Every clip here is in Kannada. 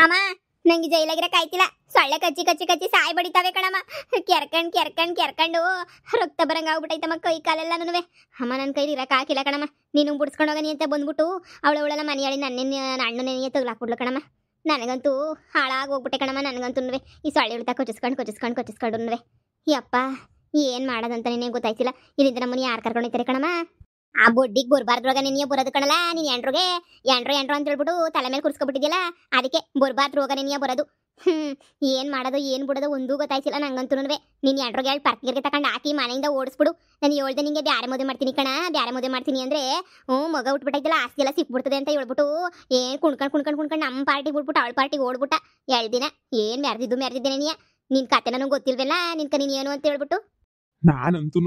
ಅಮ್ಮ ನಂಗೆ ಜೈಲಾಗಿರಕ್ ಆಯ್ತಿಲ್ಲ. ಸೊಳ್ಳೆ ಕಚ್ಚಿ ಕಚ್ಚಿ ಕಚ್ಚಿ ಸಾಯ್ ಬಡಿತಾವೆ ಕಣಮ್ಮ. ಕೆರ್ಕಂಡು ರಕ್ತ ಬರಂಗ ಆಗ್ಬಿಟ್ಟೈತಮ್ಮ ಕೈ ಕಾಲೆಲ್ಲನೂ. ಅಮ್ಮ ನನ್ನ ಕೈಲಿ ಇರಕ್ ಹಾಕಿಲ್ಲ ಕಣಮ್ಮ. ನೀನು ಬಿಡಿಸ್ಕೊಂಡು ಹೋಗನಿ ಅಂತ ಬಂದ್ಬಿಟ್ಟು ಅವಳೆಲ್ಲ ಮನೆಯಾಳಿ ಅಣ್ಣು ನೆನೆಯ ತಗ್ಲಾಕ್ಬಿಡ್ಲು ಕಣಮ್ಮ. ನನಗಂತೂ ಹಾಳಾಗಿ ಹೋಗ್ಬಿಟ್ಟೆ ಕಣಮ್ಮ. ನನಗಂತೂ ಈ ಸೊಳ್ಳೆ ಹಿಡಿತ ಕೊಚ್ಚಿಸ್ಕೊಂಡು ಯಪ್ಪ ಏನ್ ಮಾಡೋದಂತ ನಿನಗೆ ಗೊತ್ತಾಯ್ತಿಲ್ಲ. ಇಲ್ಲಿಂದ ನಮ್ಮನ್ನ ಯಾರು ಕರ್ಕೊಂಡು ಹೋಗ್ತಾರೆ ಕಣಮ್ಮ? ಆ ಬೊಡ್ಡಿಗೆ ಬರ್ಬಾರ್ದ್ರೊಳಗ ನಿನ್ನೆ ಬರೋದು ಕಣಲ್ಲ. ನೀನ್ ಎಂಡ್ರು ಅಂತ ಹೇಳ್ಬಿಟ್ಟು ತಲೆ ಮೇಲೆ ಕುರ್ಸ್ಕೊಬಿಟ್ಟಿದ್ಯಲ್ಲ, ಅದಕ್ಕೆ ಬರ್ಬಾರ್ದು ರೋಗ ನಿನ್ನೆ ಬರೋದು. ಏನ್ ಮಾಡೋದು ಏನ್ ಬಿಡೋದು ಒಂದೂ ಗೊತ್ತಾಯ್ತಿಲ್ಲ ನಂಗಂತೂ. ನೀನ್ ಎಂಡ್ರಿಗೆ ಹೇಳಿ ಪರ್ಕಿಗೆ ತಗೊಂಡು ಹಾಕಿ ಮನೆಯಿಂದ ಓಡಿಸ್ಬಿಡು. ನಾನು ಹೇಳ್ದೆ ನಿಂಗೆ ಬ್ಯಾರೆ ಮದುವೆ ಮಾಡ್ತೀನಿ ಕಣ, ಬ್ಯಾರೆ ಮದುವೆ ಮಾಡ್ತೀನಿ ಅಂದ್ರೆ ಮಗ ಉಟ್ಬಿಟ್ಟೈತಿಲ್ಲ, ಆಸ್ತಿ ಎಲ್ಲ ಸಿಕ್ಬಿಡ್ತದೆ ಅಂತ ಹೇಳ್ಬಿಟ್ಟು ಏನ್ ಕುಣ್ಕೊಂಡು ನಮ್ಮ ಪಾರ್ಟಿಗೆ ಬಿಟ್ಬಿಟ್ಟು ಅವಳ ಪಾರ್ಟಿಗೆ ಓಡ್ಬಿಟ್ಟ. 2 ದಿನ ಏನ್ ಮೆರೆದಿದ್ದೆ ನಿನ್ ಕತೆ ನನಗೆ ಗೊತ್ತಿಲ್ವಲ್ಲ. ನೀನ್ ಏನು ಅಂತ ಹೇಳ್ಬಿಟ್ಟು ನಾನಂತೂ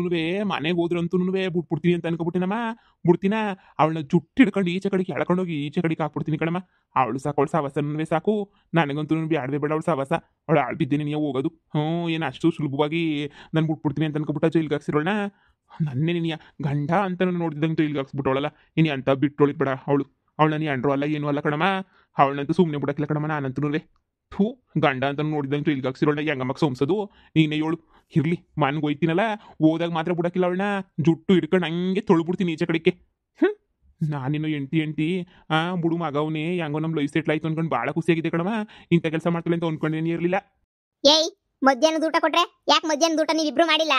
ಮನೆಗೆ ಹೋದ್ರಂತೂ ಬಿಟ್ಬಿಡ್ತೀನಿ ಅಂತ ಅನ್ಕೊಬಿಟ್ಟಿನಮ್ಮ. ಬಿಡ್ತೀನ ಅವಳನ್ನ ಜುಟ್ಟು ಹಿಡ್ಕೊಂಡು ಈಚೆ ಕಡೆಗೆ ಎಳ್ಕೊಂಡೋಗಿ ಈಚೆ ಕಡೆಗೆ ಹಾಕ್ಬಿಡ್ತೀನಿ ಕಣಮ್ಮ. ಅವಳು ಸಾಕು, ಅವಳು ಸವಸನವೇ ಸಾಕು. ನನಗಂತೂ ಬ್ಯಾಡವೇ ಬೇಡ ಅವಳು ಸವಸ. ಅವಳು ಆಳ್ಬಿದ್ದೇನೆ ನೀವು ಹೋಗೋದು. ಏನು ಅಷ್ಟು ಸುಲಭವಾಗಿ ನಾನು ಬಿಟ್ಬಿಡ್ತೀನಿ ಅಂತ ಅನ್ಕೊಬಿಟ್ಟ ಜೈಲ್ಗೆ ಹಾಕ್ಸಿರೋಳನ್ನ. ನನ್ನೇ ನೀನು ಗಂಡ ಅಂತ ನೋಡಿದಂಗೆ ಜೈಲ್ಗೆ ಹಾಕ್ಸ್ಬಿಟ್ಟವಳಲ್ಲ. ನೀನು ಅಂತ ಬಿಟ್ಟೊಳಿದ್ ಬೇಡ. ಅವಳು ನೀ ಅಂಡ್ರು ಅಲ್ಲ ಏನೂ ಅಲ್ಲ ಕಣಮ್ಮ. ಅವಳನ್ನಂತೂ ಸುಮ್ಮನೆ ಬಿಡಕ್ಕಿಲ್ಲ ಕಣಮ್ಮ. ನಾನಂತೂ ಗಂಡ ಅಂತ ನೋಡಿದಂಗೆ ಜೈಲ್ಗೆ ಹಾಕ್ಸಿರೋಳನ್ನ ಹೆಂಗಮ್ಮಕ್ಕೆ ಸೋಮ್ಸೋದು ನೀನೇ ಹೇಳು. ಇರ್ಲಿ ಮನ್ಗೆ ಹೋಯ್ತೀನಲ್ಲ, ಹೋದಾಗ ಮಾತ್ರ ಬಿಡಕ್ಕಿಲ್ಲ ಅವಳನ್ನ. ಜುಟ್ಟು ಹಿಡ್ಕೊಂಡು ಹಂಗೆ ತೊಳ್ಬಿಡ್ತೀನಿ ಈಚೆ ಕಡೆಗೆ. ನಾನಿನ್ನು ಎಂಟಿ ಬುಡು ಮಗವನೇ ಹೆಂಗೋ ನಮ್ಮ ಲೈಫ್ ಸೆಟ್ಲ್ ಆಯ್ತು ಅನ್ಕೊಂಡು ಭಾಳ ಖುಷಿಯಾಗಿದೆ ಕಣಮ್ಮ. ಇಂಥ ಕೆಲಸ ಮಾಡ್ತಾಳೆ ಅಂತ ಅನ್ಕೊಂಡೇನೇ ಇರಲಿಲ್ಲ. ಏಯ್ ಮಧ್ಯಾಹ್ನದ ಊಟ ಕೊಟ್ರೆ ಯಾಕೆ ಮಧ್ಯಾಹ್ನದ ಊಟ ನೀವಿಬ್ರು ಮಾಡಿಲ್ಲ?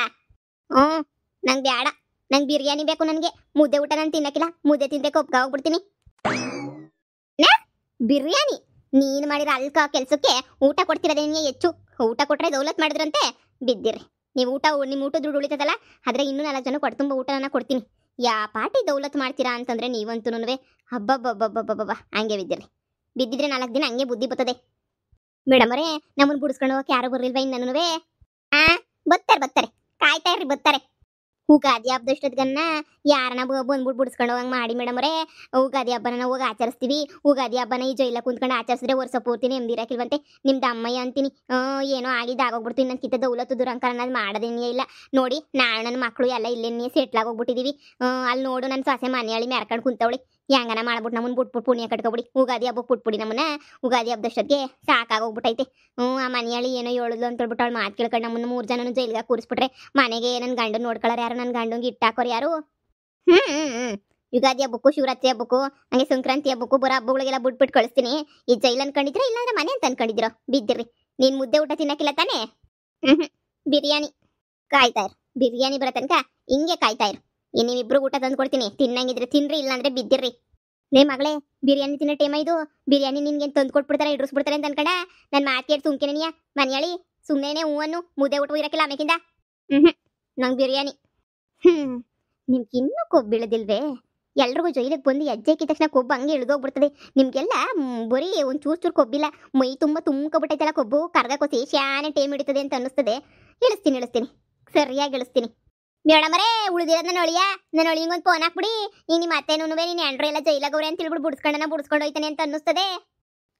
ನಂಗೆ ಬೇಡ, ನಂಗೆ ಬಿರಿಯಾನಿ ಬೇಕು. ನನಗೆ ಮುದ್ದೆ ಊಟ ನಾನು ತಿನ್ನಕ್ಕಿಲ್ಲ. ಮುದ್ದೆ ತಿನ್ಬೇಕು ಒಪ್ಕ ಹೋಗ್ಬಿಡ್ತೀನಿ. ಬಿರಿಯಾನಿ ನೀನು ಮಾಡಿರೋ ಅಲ್ಕ ಕೆಲ್ಸಕ್ಕೆ ಊಟ ಕೊಡ್ತಿರೋದೇ ನಿಮಗೆ ಹೆಚ್ಚು. ಊಟ ಕೊಟ್ರೆ ದೌಲತ್ ಮಾಡಿದ್ರಂತೆ ಬಿದ್ದಿರ್ರಿ ನೀವು. ನಿಮ್ಮ ಊಟ ದುಡ್ಡು ಉಳಿತದಲ್ಲ, ಆದ್ರೆ ಇನ್ನೂ 4 ಜನ ಕೊಟ್ಟು ತುಂಬ ಊಟ ನಾನು ಕೊಡ್ತೀನಿ. ಯಾ ಪಾಟಿ ದೌಲತ್ ಮಾಡ್ತೀರಾ ಅಂತಂದ್ರೆ ನೀವಂತೂ ಹಬ್ಬ ಹಂಗೆ ಬಿದ್ದಿದ್ರೆ 4 ದಿನ ಹಂಗೆ ಬುದ್ಧಿ ಬರ್ತದೆ. ಮೇಡಮ್ ಅವರೇ ನಮ್ಮನ್ನು ಬಿಡಿಸ್ಕೊಂಡು ಹೋಗಕ್ಕೆ ಯಾರು ಬರಲಿಲ್ವ ಇನ್ನೂ? ಬರ್ತಾರೆ ಕಾಯ್ತಾ ಇರ್ರಿ, ಬರ್ತಾರೆ. ಉಗಾದಿ ಹಬ್ಬದಷ್ಟೊತ್ಗನ್ನ ಯಾರನ್ನ ಬಂದ್ಬಿಟ್ಟು ಬಿಡಿಸ್ಕೊಂಡು ಹೋಗಂಗೆ ಮಾಡಿ ಮೇಡಮ್ ಅವರೇ. ಉಗಾದಿ ಹಬ್ಬನ ನಾವು ಹೋಗಿ ಆಚರಿಸ್ತೀವಿ. ಉಗಾದಿ ಹಬ್ಬನ ಈ ಜೈಲ ಕುಂತ್ಕೊಂಡು ಆಚರಿಸಿದ್ರೆ ವರ್ಷ ಪೂರ್ತಿ ನೆಮ್ಮದಿರಾಕಿಲ್ವಂತೆ. ನಿಮ್ದು ಅಮ್ಮಯ್ಯ ಅಂತೀನಿ. ಏನೋ ಆಗೋಗ್ಬಿಡ್ತೀನಿ. ನನ್ನ ಕಿತ್ತ ದೌಲತ್ತು ದುರಂಕಾರ ಅನ್ನೋದು ಮಾಡೋದೇನೇ ಇಲ್ಲ ನೋಡಿ. ನಾನು ನನ್ನ ಮಕ್ಕಳು ಎಲ್ಲ ಇಲ್ಲೇನೇ ಸೆಟ್ಲಾಗೋಗ್ಬಿಟ್ಟಿದ್ದೀವಿ. ಅಲ್ಲಿ ನೋಡು ನನ್ನ ಸೊಸೆ ಮನೆಯಾಳಿ ಮೆರ್ಕೊಂಡು ಕುಂತವಳಿ. ಹೆಂಗನ ಮಾಡ್ಬಿಟ್ಟು ನಮ್ಮನ್ನು ಬಿಟ್ಬಿಟ್ಟು ಪುಣ್ಯ ಕಟ್ಕೊಬಿಡಿ. ಉಗಾದಿ ಹಬ್ಬಕ್ಕೆ ಬಿಟ್ಬಿಡಿ ನಮ್ಮನ್ನ. ಉಗಾದಿ ಹಬ್ಬದಷ್ಟೊತ್ತಿಗೆ ಸಾಕಾಗೋಗ್ಬಿಟ್ಟೈತೆ. ಆ ಮನೆಯಾಳಿ ಏನೋ ಹೇಳಿದ್ಲು ಅಂತ ಹೇಳ್ಬಿಟ್ಟು ಅವಳು ಮಾತು ಕೇಳ್ಕೊಂಡು ನಮ್ಮನ್ನು 3 ಜನನು ಜೈಲಿಗೆ ಕೂರಿಸ್ಬಿಟ್ರೆ ಮನೆಗೆ ನನ್ನ ಗಂಡು ನೋಡ್ಕೊಳ್ಳೋರು ಯಾರು? ನನ್ನ ಗಂಡಂಗೆ ಇಟ್ಟಾಕೋರು ಯಾರು? ಯುಗಾದಿ ಹಬ್ಬಕ್ಕೂ ಶಿವರಾತ್ರಿ ಹಬ್ಬಕ್ಕೂ ಹಂಗೆ ಸಂಕ್ರಾಂತಿ ಹಬ್ಬಕ್ಕೂ ಬರೋ ಹಬ್ಬಗಳಿಗೆಲ್ಲ ಬಿಟ್ಬಿಟ್ಟು ಕಳಿಸ್ತೀನಿ. ಈ ಜೈಲ್ ಅನ್ಕೊಂಡಿದ್ರ ಇಲ್ಲಾಂದ್ರೆ ಮನೆ ಅಂತ ಅನ್ಕೊಂಡಿದಿರೋ? ಬಿದ್ದಿರ್ರಿ. ನೀನ್ ಮುದ್ದೆ ಊಟ ತಿನ್ನಕ್ಕಿಲ್ಲ ತಾನೇ? ಬಿರಿಯಾನಿ ಕಾಯ್ತಾ ಇರು. ಬಿರಿಯಾನಿ ಬರೋ ತನಕ ಹಿಂಗೆ ಕಾಯ್ತಾ ಇರು. ನೀವಿಬ್ರು ಊಟ ತಂದು ಕೊಡ್ತೀನಿ. ತಿನ್ನಂಗಿದ್ರೆ ತಿನ್ರಿ, ಇಲ್ಲಾಂದ್ರೆ ಬಿದ್ದಿರ್ರಿ. ಲೇ ಮಗಳೇ, ಬಿರಿಯಾನಿ ತಿನ್ನೋ ಟೈಮ ಇದು. ಬಿರಿಯಾನಿ ನಿನ್ಗೆ ತಂದು ಕೊಟ್ಬಿಡ್ತಾರೆ, ಇಡ್ರಿಸ್ಬಿಡ್ತಾರೆ ಅಂತ ಅನ್ಕೊಂಡ ನನ್ನ ಮಾತು ಕೇಳಿ ಸುಮ್ಕೆನೆಯ ಮನೆಯಾಳಿ ಸುಮ್ಮನೆ ಹೂವನ್ನು ಮುದ್ದೆ ಊಟ ಇರಕ್ಕಿಲ್ಲ ಆಮೇಕಿಂದ. ನಂಗೆ ಬಿರಿಯಾನಿ. ನಿಮ್ಗೆ ಇನ್ನೂ ಕೊಬ್ಬು ಬೀಳದಿಲ್ವೇ? ಎಲ್ರಿಗೂ ಜೈಲಿಗೆ ಬಂದು ಹೆಜ್ಜೆ ಹಾಕಿದ ತಕ್ಷಣ ಕೊಬ್ಬು ಹಂಗೆ ಇಳಿದೋಗ್ಬಿಡ್ತದೆ. ನಿಮ್ಗೆಲ್ಲ ಬರೀ ಒಂದು ಚೂರು ಕೊಬ್ಬಿಲ್ಲ, ಮೈ ತುಂಬ ತುಂಬ್ಕೊಬಿಟ್ಟೈತಲ್ಲ ಕೊಬ್ಬು. ಕರ್ಗಕ್ಕೋಸಿ ಶಾನೆ ಟೈಮ್ ಹಿಡಿತದೆ ಅಂತ ಅನ್ನಿಸ್ತದೆ. ಇಳಿಸ್ತೀನಿ ಸರಿಯಾಗಿ ಇಳಿಸ್ತೀನಿ. ಮೇಡಮರೇ ಉಳಿದಿರೋದು ನನ್ನ ಅಳಿಯಂಗೊಂದು ಫೋನ್ ಹಾಕ್ಬಿಡಿ. ಈಗ ನಿಮ್ಮ ಅತ್ತೆನೂ ನೀನು ಎಂಡ್ರು ಎಲ್ಲ ಜೈಲಾಗವ್ರೆ ಅಂತ ಹೇಳ್ಬಿಟ್ಟು ಬಿಡಿಸ್ಕೊಂಡು ಹೋಯ್ತಾನೆ ಅಂತ ಅನ್ನಿಸ್ತದೆ.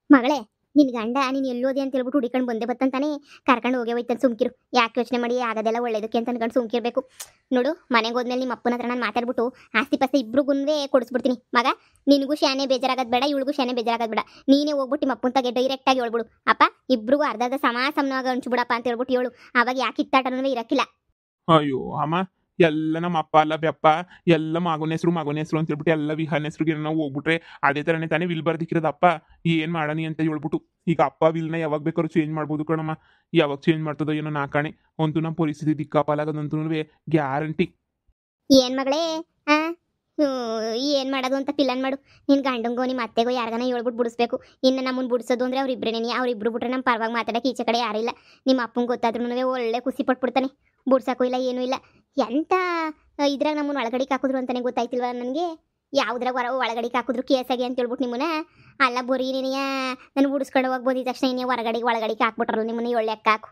ಮಗಳೇ ನಿನ್ ಗಂಡ ನೀನು ಎಲ್ಲೋದೆ ಅಂತ ಹೇಳ್ಬಿಟ್ಟು ಹುಡಿಕೊಂಡು ಬಂದೆ ಬತ್ತಂತಾನೆ ಕರ್ಕೊಂಡು ಹೋಗೇ ಹೋಯ್ತಾನೆ. ಸುಮ್ಕಿರು, ಯಾಕೆ ಯೋಚನೆ ಮಾಡಿ ಆಗೋದೆಲ್ಲ ಒಳ್ಳೇದಕ್ಕೆ ಅಂತ ಅನ್ಕೊಂಡು ಸುಮ್ಕಿರ್ಬೇಕು. ನೋಡು, ಮನೆಗೆ ಹೋದ್ಮೇಲೆ ನಿಮ್ಮ ಅಪ್ಪನ ಹತ್ರ ನಾನು ಮಾತಾಡ್ಬಿಟ್ಟು ಆಸ್ತಿ ಪಾಸ್ತಿ ಇಬ್ರಿಗುನ್ವೇ ಕೊಡಿಸ್ಬಿಡ್ತೀನಿ. ಮಗ ನಿನಗೂ ಶಾನೆ ಬೇಜಾರಾಗೋದು ಬೇಡ, ಇವಳಿಗೂ ಶಾನೆ ಬೇಜಾರಾಗೋದು ಬೇಡ. ನೀನೇ ಹೋಗ್ಬಿಟ್ಟು ನಿಮ್ಮ ಅಪ್ಪನ ತಗೆ ಡೈರೆಕ್ಟಾಗಿ ಹೇಳ್ಬಿಡು, ಅಪ್ಪ ಇಬ್ರಿಗೂ ಅರ್ಧ ಸಮಾಸಮನವಾಗಿ ಹಂಚ್ಬಿಡಪ್ಪ ಅಂತ ಹೇಳ್ಬಿಟ್ಟು ಹೇಳು. ಆವಾಗ ಯಾಕೆ ಕಿತ್ತಾಟನೂ ಇರಕ್ಕಿಲ್ಲ. ಅಯ್ಯೋ ಅಮ್ಮ, ಎಲ್ಲ ನಮ್ಮ ಅಪ್ಪ ಅಲ್ಲ ಬೆಪ್ಪ, ಎಲ್ಲ ಮಗನ ಹೆಸರು ಅಂತ ಹೇಳ್ಬಿಟ್ಟು ಎಲ್ಲ ವಿಹಾನ ಹೆಸರಿಗೆ ನಾವು ಹೋಗ್ಬಿಟ್ರೆ ಅದೇ ಥರನೇ ತಾನೇ ವಿಲ್ ಬರ್ದಿಕ್ಕಿರೋದು. ಅಪ್ಪ ಏನು ಮಾಡನಿ ಅಂತ ಹೇಳ್ಬಿಟ್ಟು ಈಗ ಅಪ್ಪ ವಿಲ್ನ ಯಾವಾಗ ಬೇಕಾದ್ರೂ ಚೇಂಜ್ ಮಾಡ್ಬೋದು ಕಣಮ್ಮ. ಯಾವಾಗ ಚೇಂಜ್ ಮಾಡ್ತದೋ ಏನೋ ನಾಕಾಣೆ. ಅಂತೂ ನಮ್ಮ ಪರಿಸ್ಥಿತಿ ದಿಕ್ಕಾಪಾಲಾಗೋದಂತೂ ಗ್ಯಾರಂಟಿ. ಏನ್ ಮಗಳೇ ಏನ್ ಮಾಡೋದು ಅಂತ ಪಿಲ್ಲನ್ ಮಾಡು. ನಿನ್ ಗಂಡಂಗೋ ನಿಮ್ಮ ಅತ್ತೆಗೋ ಯಾರಿಗಾನ ಹೇಳ್ಬಿಟ್ಟು ಬಿಡಿಸ್ಬೇಕು. ಇನ್ನು ನಮ್ಮನ್ನು ಬಿಡಿಸೋದು ಅಂದ್ರೆ ಅವ್ರಿಬ್ರು ಬಿಟ್ರೆ ನಮ್ಮ ಪರವಾಗಿ ಮಾತಾಡಕ್ಕೆ ಈಚೆ ಕಡೆ ಯಾರಿಲ್ಲ. ನಿಮ್ಮ ಅಪ್ಪಂಗೆ ಗೊತ್ತಾದ್ರೂ ಒಳ್ಳೆ ಖುಷಿ ಪಟ್ಬಿಡ್ತಾನೆ. ಬಿಡ್ಸಕ್ಕೂ ಇಲ್ಲ ಏನೂ ಇಲ್ಲ. ಎಂತ ಇದ್ರಾಗ ನಮ್ಮನ್ನು ಒಳಗಡೆಗೆ ಹಾಕಿದ್ರು ಅಂತಾನೆ ಗೊತ್ತಾಯ್ತಿಲ್ವ ನನಗೆ. ಯಾವ್ದ್ರಾಗ ಒಳಗಡೆಗೆ ಹಾಕಿದ್ರು ಕೇಸಾಗಿ ಅಂತ ಹೇಳ್ಬಿಟ್ಟು ನಿಮ್ಮನ್ನ ಅಲ್ಲ ಬರೀ ನೀನೆಯ ನಾನು ಬಿಡಿಸ್ಕೊಂಡು ಹೋಗಿ ಬಂದಿದ ತಕ್ಷಣ ನೀನು ಒಳಗಡೆಗೆ ಹಾಕ್ಬಿಟ್ರಲ್ಲ ನಿಮ್ಮನ್ನ ಒಳ್ಳೆಕ್ಕ ಹಾಕು.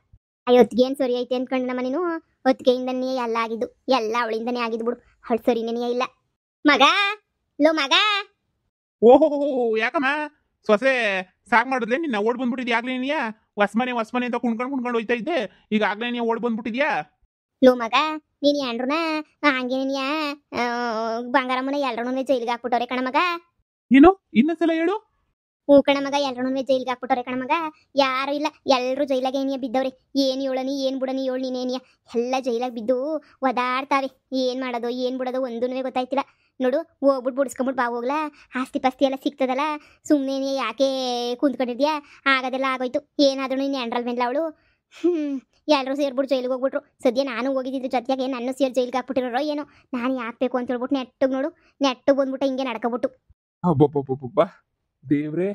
ಹೊತ್ತಿಗೇನು ಸರಿ ಐತೆ ಅಂದ್ಕೊಂಡು ನಮ್ಮ ನೀನು ಹೊತ್ತಿಗೆಯಿಂದನೇ ಎಲ್ಲ ಆಗಿದ್ದು, ಎಲ್ಲ ಅವಳಿಂದನೇ ಆಗಿದ್ದು ಬಿಡು. ಅವಳು ಸರಿನೇ ಇಲ್ಲ. ಮಗ ಮಗ ಓಹೋ ಯಾಕಮ್ಮ ಸೊಸೆ ಸಾಕ್ ಮಾಡಿದ್ಲೆ ನಿನ್ನ ಓಡ್ ಬಂದ್ಬಿಟ್ಟಿದ್ಯಾ? ಆಗ್ಲೇ ನೀಯ ಹೊಸ್ಮನೆ ಅಂತ ಕುಣ್ಕೊಂಡು ಹೋಯ್ತಾ ಇದ್ದೆ, ಈಗ ಆಗ್ಲೇ ನೀ ಓಡ್ ಬಂದ್ಬಿಟ್ಟಿದ್ಯಾ? ಮಗ ನೀನ್ ಎಂಡ್ರನ ಹಂಗೆ ನೀನಿಯ ಬಂಗಾರಮ್ಮನ ಎಲ್ರನ್ನೂ ಜೈಲಿಗೆ ಹಾಕ್ಬಿಟ್ಟವ್ರೆ ಕಣ ಮಗ. ಏನು ಇನ್ನೊಂದ್ಸಲ ಹೇಳು. ಹೂ ಕಣ ಮಗ, ಎಲ್ರೂ ಜೈಲ್ಗೆ ಹಾಕ್ಬಿಟ್ಟವ್ರೆ ಕಣ ಮಗ. ಯಾರು ಇಲ್ಲ, ಎಲ್ಲರೂ ಜೈಲಾಗೆ ಏನಿಯ ಬಿದ್ದವ್ರೆ. ಏನು ಹೇಳನಿ ಏನು ಬಿಡನಿ ಹೇಳು ನೀನೇನಿಯ, ಎಲ್ಲ ಜೈಲಾಗ ಬಿದ್ದು ಒದಾಡ್ತಾವೆ. ಏನು ಮಾಡೋದು ಏನು ಬಿಡೋದು ಒಂದೂ ಗೊತ್ತಾಯ್ತಿಲ್ಲ ನೋಡು. ಹೋಗ್ಬಿಟ್ಟು ಬಿಡಿಸ್ಕೊಂಬಿಟ್ಟು ಬಾ ಹೋಗ್ಲಾ, ಆಸ್ತಿ ಪಾಸ್ತಿ ಎಲ್ಲ ಸಿಗ್ತದಲ್ಲ. ಸುಮ್ಮನೆ ಯಾಕೆ ಕುಂತ್ಕೊಂಡಿದ್ಯಾ, ಆಗೋದೆಲ್ಲ ಆಗೋಯ್ತು. ಏನಾದ್ರೂ ನೀನು ಎಂಡ್ರಲ್ ಮೇಲ್ಲ ಅವಳು. ಎಲ್ಲರೂ ಸೇರ್ಬಿಟ್ಟು ಜೈಲಿಗೆ ಹೋಗ್ಬಿಟ್ರು. ಸದ್ಯ ನಾನು ಹೋಗಿದ್ದಿದ್ರ ಜೊತೆಗೆ ನನ್ನ ಸೇರಿ ಜೈಲಿಗೆ ಹಾಕ್ಬಿಟ್ಟಿರೋ ಏನೋ. ನಾನು ಯಾಕೆ ಬೇಕು ಅಂತ ಹೇಳ್ಬಿಟ್ಟು ನೆಟ್ಟಿಗೆ ನೋಡು, ನೆಟ್ಟಿಗೆ ಬಂದ್ಬಿಟ್ಟು ಹಿಂಗೆ ನಡ್ಕೊಬಿಟ್ಟು. ಅಬ್ಬಬ್ಬಬ್ಬಬ್ಬ ದೇವ್ರೆ,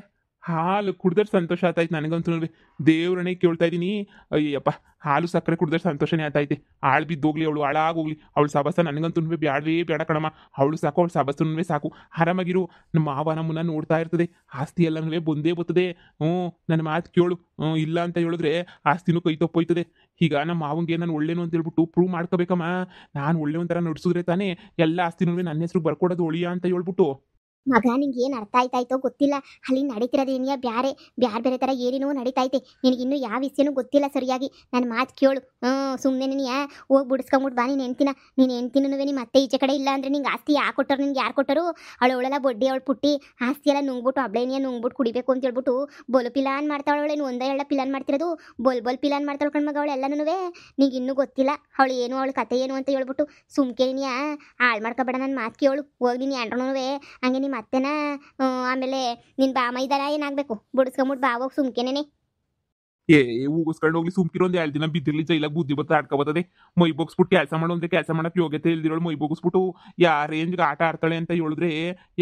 ಹಾಲು ಕುಡ್ದ್ರೆ ಸಂತೋಷ ಆತಾಯ್ತು ನನಗಂತೂ. ದೇವ್ರನೇ ಕೇಳ್ತಾ ಇದ್ದೀನಿ. ಅಯ್ಯಪ್ಪ, ಹಾಲು ಸಕ್ಕರೆ ಕುಡ್ದ್ರೆ ಸಂತೋಷನೇ ಆತಾಯ್ತೆ. ಆಳು ಬಿದ್ದೋಗ್ಲಿ, ಅವಳು ಹಾಳಾಗೋಗ್ಲಿ, ಅವಳು ಸಬಸ ನನಗಂತೂ ಬ್ಯಾಡವೇ ಬೇಡ ಕಣಮ್ಮ. ಅವಳು ಸಾಕು, ಅವಳು ಸಬಸ್ಸೂ ಸಾಕು. ಆರಾಮಾಗಿರು. ನಮ್ಮ ಮಾವ ನಮ್ಮನ್ನ ನೋಡ್ತಾ ಇರ್ತದೆ, ಆಸ್ತಿ ಎಲ್ಲನೂ ಬಂದೇ ಬರ್ತದೆ. ನನ್ನ ಮಾತು ಕೇಳು. ಇಲ್ಲ ಅಂತ ಹೇಳಿದ್ರೆ ಆಸ್ತಿನೂ ಕೈ ತಪ್ಪೋಯ್ತದೆ. ಈಗ ನಮ್ಮ ಮಾವಂಗೆ ನಾನು ಒಳ್ಳೇನು ಅಂತ ಹೇಳ್ಬಿಟ್ಟು ಪ್ರೂವ್ ಮಾಡ್ಕೋಬೇಕಮ್ಮ. ನಾನು ಒಳ್ಳೆ ಒಂಥರ ನಡ್ಸಿದ್ರೆ ತಾನೇ ಎಲ್ಲ ಆಸ್ತಿನೂ ನನ್ನ ಹೆಸರು ಬರ್ಕೊಡೋದು ಒಳಿಯ ಅಂತ ಹೇಳ್ಬಿಟ್ಟು. ಮಗ, ನಿಂಗೆ ಏನು ಅರ್ಥ ಆಯ್ತಾಯ್ತೋ ಗೊತ್ತಿಲ್ಲ. ಅಲ್ಲಿ ನಡೀತಿರೋದು ಏನಿಯ ಬೇರೆ ಬೇರೆ ಥರ ಏನೇನೋ ನಡೀತೈತೆ. ನಿನಗಿನ್ನೂ ಯಾವ ವಿಷಯನೂ ಗೊತ್ತಿಲ್ಲ ಸರಿಯಾಗಿ. ನನ್ನ ಮಾತು ಕೇಳು. ಸುಮ್ಮನೆ ನೀನು ಹೋಗಿ ಬಿಡಿಸ್ಕೊಂಬಿಟ್ಟು ಬಾ ನೀನು ಹೆಂಡ್ತಿನೂ ನಿಮ್ಮ ಅತ್ತೆ ಈಚೆ ಕಡೆ ಇಲ್ಲ ಅಂದರೆ ನಿಂಗೆ ಆಸ್ತಿ ಯಾಕೆ ಕೊಟ್ಟರು, ನಿನ್ಗೆ ಯಾರು ಕೊಟ್ಟರು? ಅವಳೆಲ್ಲ ಬಡ್ಡಿ ಅವಳು ಪುಟ್ಟಿ ಆಸ್ತಿ ಎಲ್ಲ ನುಂಗ್ಬಿಟ್ಟು ಅಬ್ಳೇನಿಯ ನುಂಗ್ಬಿಟ್ಟು ಕುಡಿಬೇಕು ಅಂತ ಹೇಳ್ಬಿಟ್ಟು ಬೊಲು ಪಿಲಾನ್ ಮಾಡ್ತಾಳೆ. ಅವಳೇನು ಒಂದೇ ಎಳ್ಳ ಪಿಲಾನ್ ಮಾಡ್ತಿರೋದು, ಬೊಲ್ ಪಿಲಾನ್ ಮಾಡ್ತಾಳೆ ಕಣ್ಮಗ ಅವಳೆಲ್ಲನೂ. ನಿಂಗೆ ಇನ್ನೂ ಗೊತ್ತಿಲ್ಲ ಅವಳು ಏನು, ಅವಳ ಕತೆ ಏನು ಅಂತ ಹೇಳ್ಬಿಟ್ಟು. ಸುಮ್ಕೇನಿಯ ಹಾಳು ಮಾಡ್ಕೊಬೇಡ, ನನ್ನ ಮಾತು ಕೇಳು. ಹೋಗಿ ನೀನು ಎಂಡ್ರೂ ಹಂಗೆ ನಿಮ್ಮ ಅತ್ತೆನ ಆಮೇಲೆ ನಿನ್ನ ಬಾಮ ಇದ್ದಾರ ಏನಾಗಬೇಕು, ಬಿಡಿಸ್ಕೊಂಬಿಟ್ಟು ಬಾ ಹೋಗಿ ಸುಮ್ಕೇನೇನೆ. ಊಗಿಸ್ಕೊಂಡು ಹೋಗ್ಲಿ, ಸುಮ್ಕಿರೋ ಒಂದು 2 ದಿನ ಬಿದ್ದಿರ್ಲಿ, ಜೈಲಾಗ ಬುದ್ಧಿ ಬತ್ತ ಆಡ್ಕೊಬತ್ತದೆ. ಮೈ ಬೋಗಿಸ್ಬಿಟ್ಟು ಕೆಲಸ ಮಾಡೋ ಅಂದ್ರೆ ಕೆಲಸ ಮಾಡಕ್ಕೆ ಯೋಗ್ಯತೆ ಇಲ್ದಿರೋಳು ಮೈ ಬೋಗಿಸ್ಬಿಟ್ಟು ಯಾ ರೇಂಜ್ಗೆ ಆಟ ಆಡ್ತಾಳೆ ಅಂತ ಹೇಳಿದ್ರೆ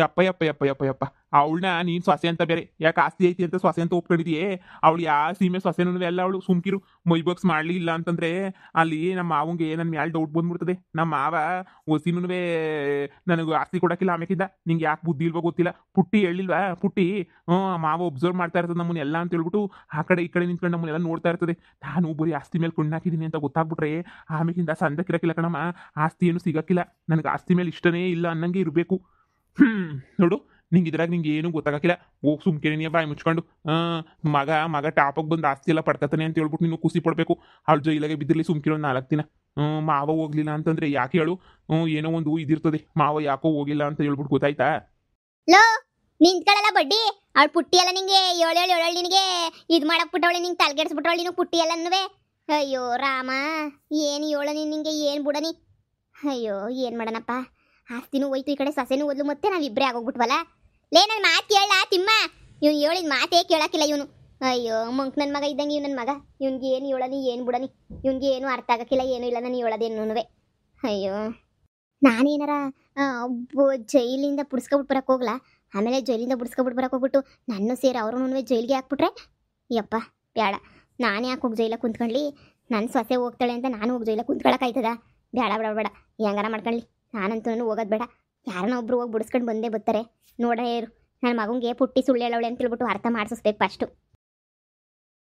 ಯಪ್ಪ ಯಪ್ಪ ಯಪ್ಪ ಯಪ್ಪ ಯಪ್ಪ. ಅವಳನ್ನ ನೀನು ಸೊಸೆ ಅಂತ ಬೇರೆ ಯಾಕೆ ಆಸ್ತಿ ಐತಿ ಅಂತ ಸೊಸೆ ಅಂತ ಒಪ್ಕೊಂಡಿದೆಯೇ? ಅವಳು ಯಾವ ಸೀಮೆ ಸೊಸೆನೂ ಎಲ್ಲ ಅವಳು. ಸುಮ್ಕಿರು. ಮೈ ಬೋಕ್ಸ್ ಮಾಡಲಿ ಇಲ್ಲ ಅಂತಂದ್ರೆ ಅಲ್ಲಿ ನಮ್ಮ ಮಾವಂಗೆ ನನ್ನ ಮ್ಯಾಲೆ ಡೌಟ್ ಬಂದ್ಬಿಡ್ತದೆ. ನಮ್ಮ ಮಾವ ಹೊಸಿನೂ ನನಗೆ ಆಸ್ತಿ ಕೊಡೋಕ್ಕಿಲ್ಲ ಆಮೇಕಿಂದ. ನಿಂಗೆ ಯಾಕೆ ಬುದ್ಧಿ ಇಲ್ವೋ ಗೊತ್ತಿಲ್ಲ. ಪುಟ್ಟಿ ಹೇಳಿಲ್ವಾ? ಪುಟ್ಟಿ ಮಾವ ಒಬ್ಸರ್ವ್ ಮಾಡ್ತಾ ಇರ್ತದೆ ನಮ್ಮನ್ನ ಎಲ್ಲ ಅಂತ ಹೇಳ್ಬಿಟ್ಟು ಆ ಕಡೆ ಈ ಕಡೆ ನಿಂತ್ಕೊಂಡು ನಮ್ಮನ್ನೆಲ್ಲ ನೋಡ್ತಾ ಇರ್ತದೆ. ನಾನು ಬರೀ ಆಸ್ತಿ ಮೇಲೆ ಕಣ್ಣು ಹಾಕಿದ್ದೀನಿ ಅಂತ ಗೊತ್ತಾಗ್ಬಿಟ್ರೆ ಆಮೇಕಿಂದ ಸಂದಕ್ಕಿರಕ್ಕಿಲ್ಲ ಕಣಮ್ಮ. ಆಸ್ತಿ ಏನು ಸಿಗಕ್ಕಿಲ್ಲ ನನಗೆ. ಆಸ್ತಿ ಮೇಲೆ ಇಷ್ಟನೇ ಇಲ್ಲ ಅನ್ನಂಗೆ ಇರಬೇಕು. ನೋಡು, ನಿಂಗೆ ಇದ್ರಾಗ ನಿಂಗೆ ಏನೂ ಗೊತ್ತಾಗಕ್ಕಿಲ್ಲ. ಹೋಗಿ ಸುಮ್ಕೇನೆ ನೀ ಬಾಯಿ ಮುಚ್ಕೊಂಡು. ಮಗ ಟಾಪಾಗಿ ಬಂದು ಆಸ್ತಿ ಎಲ್ಲ ಪಡ್ಕತಾನೆ ಅಂತ ಹೇಳ್ಬಿಟ್ಟು ನೀನು ಖುಷಿ ಪಡಬೇಕು. ಅವಳು ಜೈಲಾಗೆ ಬಿದ್ದಿರಲಿ ಸುಮ್ಕಿರೋ 4 ದಿನ. ಮಾವ ಹೋಗ್ಲಿಲ್ಲ ಅಂತಂದ್ರೆ ಯಾಕೆ ಹೇಳು? ಏನೋ ಒಂದು ಇದಿರ್ತದೆ, ಮಾವ ಯಾಕೋ ಹೋಗಿಲ್ಲ ಅಂತ ಹೇಳ್ಬಿಟ್ಟು ಗೊತ್ತಾಯ್ತಾ? ಲೋ ನಿಂತ್ಕೊಳ್ಳಲ್ಲ ಬಡ್ಡಿ. ಅವಳು ಪುಟ್ಟಿ ಎಲ್ಲ ನಿಂಗೆ ಏಳು ನಿನಗೆ ಇದು ಮಾಡಕ್ಬಿಟ್ಟವಳೆ, ನಿಂಗೆ ತಲೆಗೆಡ್ಸ್ಬಿಟ್ಟವಳು ನೀನು ಪುಟ್ಟಿ ಎಲ್ಲನೂ. ಅಯ್ಯೋ ರಾಮ, ಏನು ಹೇಳನಿ ನಿಂಗೆ, ಏನು ಬಿಡನಿ. ಅಯ್ಯೋ ಏನು ಮಾಡೋಣಪ್ಪ, ಆಸ್ತಿನೂ ಹೋಯ್ತು, ಈ ಕಡೆ ಸೊಸೆನೂ ಓದ್ಲು, ಮತ್ತೆ ನಾವಿಬ್ಬರೇ ಆಗೋಗ್ಬಿಟ್ವಲ್ಲ. ಲೇ ನನ್ನ ಮಾತು ಕೇಳ ತಿಮ್ಮ, ಇವ್ನು ಹೇಳಿದ ಮಾತೇ ಕೇಳಕ್ಕಿಲ್ಲ ಇವನು. ಅಯ್ಯೋ ಮಂಕ್ ನನ್ನ ಮಗ ಇದ್ದಂಗೆ ಇವ್ ನನ್ನ ಮಗ. ಇವ್ನಿಗೆ ಏನು ಹೇಳನಿ ಏನು ಬಿಡನಿ, ಇವ್ನಿಗೆ ಏನು ಅರ್ಥ ಆಗಕ್ಕಿಲ್ಲ, ಏನೂ ಇಲ್ಲ ನಾನು ಹೇಳೋದೇನು. ಅಯ್ಯೋ ನಾನೇನಾರ ಜೈಲಿಂದ ಬಿಡಿಸ್ಕೊಬಿಟ್ಟು ಬರಕ್ಕೆ ಹೋಗ್ಲಾ? ಆಮೇಲೆ ಜೈಲಿಂದ ಬಿಡಿಸ್ಕೊಬಿಟ್ಟು ಬರಕ್ಕೆ ಹೋಗ್ಬಿಟ್ಟು ನನ್ನ ಸೇರಿ ಅವ್ರೂ ಜೈಲಿಗೆ ಹಾಕ್ಬಿಟ್ರೆ ಯಪ್ಪ ಬೇಡ. ನಾನು ಯಾಕೆ ಹೋಗಿ ಜೈಲಾಗ ಕುಂತ್ಕೊಳ್ಳಿ? ನನ್ನ ಸೊಸೆ ಹೋಗ್ತಾಳೆ ಅಂತ ನಾನು ಹೋಗಿ ಜೈಲಾಗ ಕುಂತ್ಕೊಳ್ಳೋಕ್ಕಾಯ್ತದ? ಬೇಡ ಬೇಡ ಬೇಡ, ಹೆಂಗಾರ ಮಾಡ್ಕೊಳ್ಳಿ. ನಾನಂತೂ ಹೋಗೋದು ಬೇಡ. ಯಾರನ್ನ ಒಬ್ರು ಹೋಗಿ ಬಿಡಿಸ್ಕೊಂಡು ಬಂದೇ ಬರ್ತಾರೆ. ನೋಡೇ ಇರು, ನನ್ನ ಮಗಂಗೆ ಪುಟ್ಟಿ ಸುಳ್ಳು ಹೇಳವಳೆ ಅಂತ ಹೇಳ್ಬಿಟ್ಟು ಅರ್ಥ ಮಾಡಿಸ್ಬೇಕು ಫಸ್ಟು.